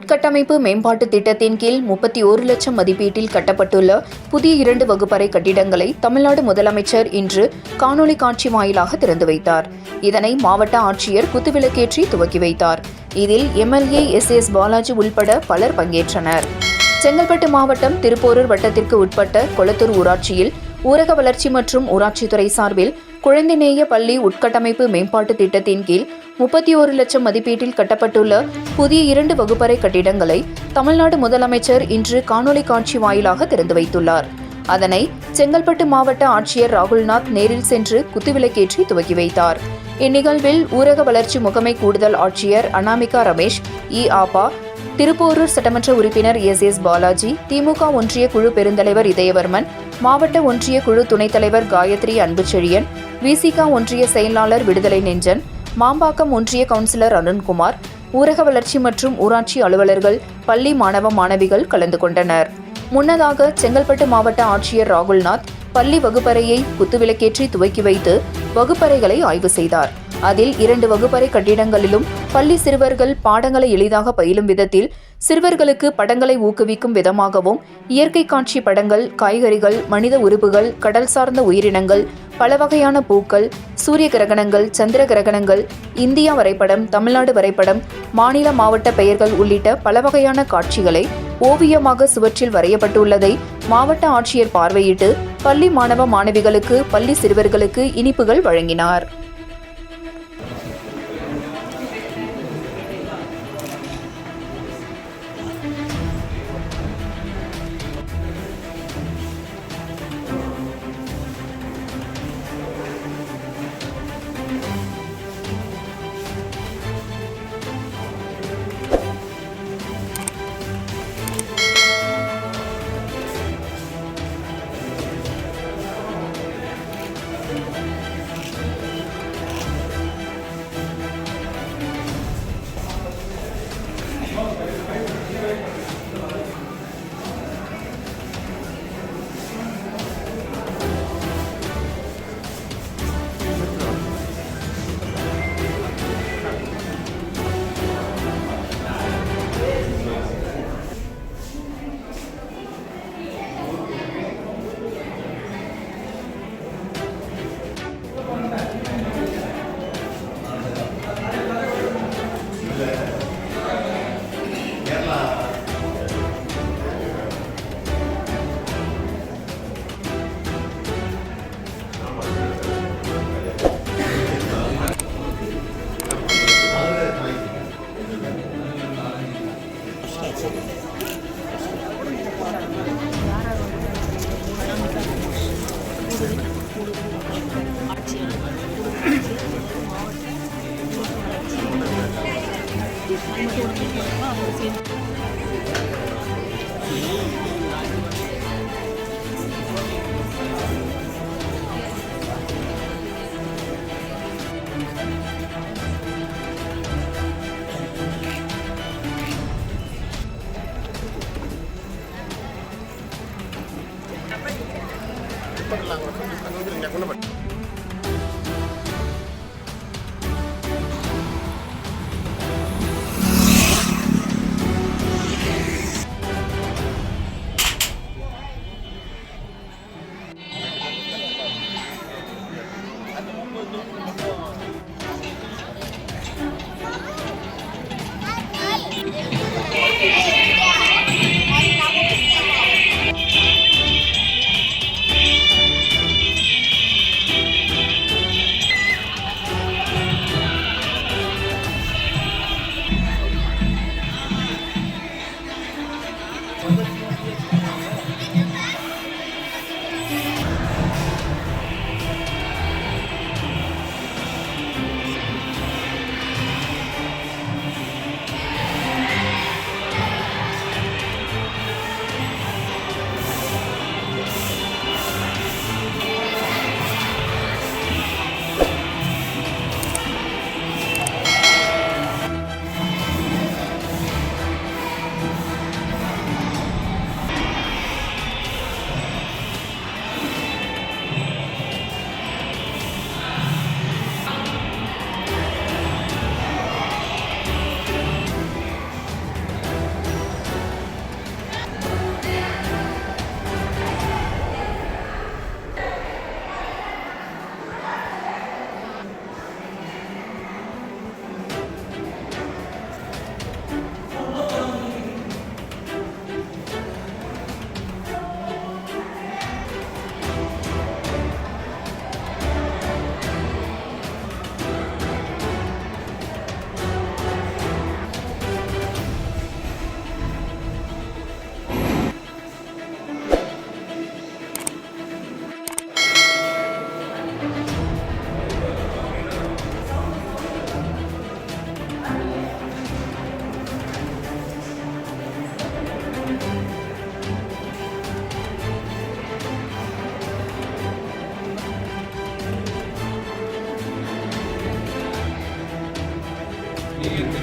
உட்கட்டமைப்பு மேம்பாட்டு திட்டத்தின் கீழ் 31 லட்சம் மதிப்பீட்டில் கட்டப்பட்டுள்ள புதிய 2 வகுப்பறை கட்டிடங்களை தமிழ்நாடு முதலமைச்சர் இன்று காணொலி காட்சி வாயிலாக திறந்து வைத்தார். இதனை மாவட்ட ஆட்சியர் குத்துவிளக்கேற்றி துவக்கி வைத்தார். இதில் எம்எல்ஏ எஸ். பாலாஜி உள்பட பலர் பங்கேற்றனர். செங்கல்பட்டு மாவட்டம் திருப்போரூர் வட்டத்திற்கு உட்பட்ட கொளத்தூர் ஊராட்சியில் ஊரக வளர்ச்சி மற்றும் ஊராட்சித்துறை சார்பில் குழந்தைநேய பள்ளி உட்கட்டமைப்பு மேம்பாட்டு திட்டத்தின் கீழ் 31 லட்சம் மதிப்பீட்டில் கட்டப்பட்டுள்ள புதிய 2 வகுப்பறை கட்டிடங்களை தமிழ்நாடு முதலமைச்சர் இன்று காணொலி காட்சி வாயிலாக திறந்து வைத்துள்ளார். அதனை செங்கல்பட்டு மாவட்ட ஆட்சியர் ராகுல்நாத் நேரில் சென்று குத்துவிளக்கேற்றி துவக்கி வைத்தார். இந்நிகழ்வில் ஊரக வளர்ச்சி முகமை கூடுதல் ஆட்சியர் அனாமிகா ரமேஷ், ஆபா, திருப்போரூர் சட்டமன்ற உறுப்பினர் எஸ். பாலாஜி, திமுக ஒன்றிய குழு பெருந்தலைவர் இதயவர்மன், மாவட்ட ஒன்றிய குழு துணைத் தலைவர் காயத்ரி அன்புச்செழியன், விசிக ஒன்றிய செயலாளர் விடுதலை நெஞ்சன், மாம்பாக்கம் ஒன்றிய கவுன்சிலர் அருண்குமார், ஊரக வளர்ச்சி மற்றும் ஊராட்சி அலுவலர்கள், பள்ளி மாணவ மாணவிகள் கலந்து கொண்டனர். முன்னதாக செங்கல்பட்டு மாவட்ட ஆட்சியர் ராகுல்நாத் பள்ளி வகுப்பறையை குத்துவிளக்கேற்றி துவக்கி வைத்து வகுப்பறைகளை ஆய்வு செய்தார். அதில் 2 வகுப்பறை கட்டிடங்களிலும் பள்ளி சிறுவர்கள் பாடங்களை எளிதாக பயிலும் விதத்தில் சிறுவர்களுக்கு படங்களை ஊக்குவிக்கும் விதமாகவும் இயற்கை காட்சி படங்கள், காய்கறிகள், மனித உறுப்புகள், கடல் சார்ந்த உயிரினங்கள், பல வகையான பூக்கள், சூரிய கிரகணங்கள், சந்திர கிரகணங்கள், இந்தியா வரைபடம், தமிழ்நாடு வரைபடம், மாநில மாவட்ட பெயர்கள் உள்ளிட்ட பல வகையான காட்சிகளை ஓவியமாக சுவற்றில் வரையப்பட்டுள்ளதை மாவட்ட ஆட்சியர் பார்வையிட்டு பள்ளி மாணவ மாணவிகளுக்கு, பள்ளி சிறுவர்களுக்கு இனிப்புகள் வழங்கினார்.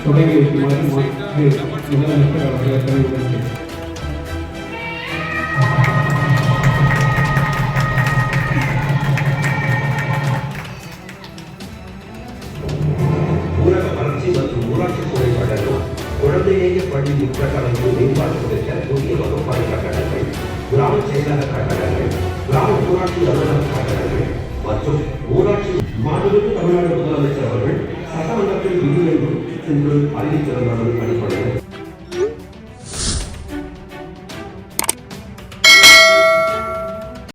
தொடங்கி வைக்குமாறு முதலமைச்சர் அவர்களை பணிவுறுத்தினார். ஊரக வளர்ச்சி மற்றும் ஊராட்சித்துறை கட்டணம், குழந்தைய பள்ளி உட்கட்டமைப்பு மேம்பாடு குறித்த புதிய வகுப்பறை கட்டடங்கள், கிராம செயலக கட்டடங்கள், கிராம ஊராட்சி அலுவலக கட்டடங்கள் மற்றும் ஊராட்சி மாநில தமிழ்நாடு முதலமைச்சர் அவர்கள் சட்டமன்றத்தில் விதி என்றும் சென்று அறிவித்திருந்ததன் அடிப்படையில்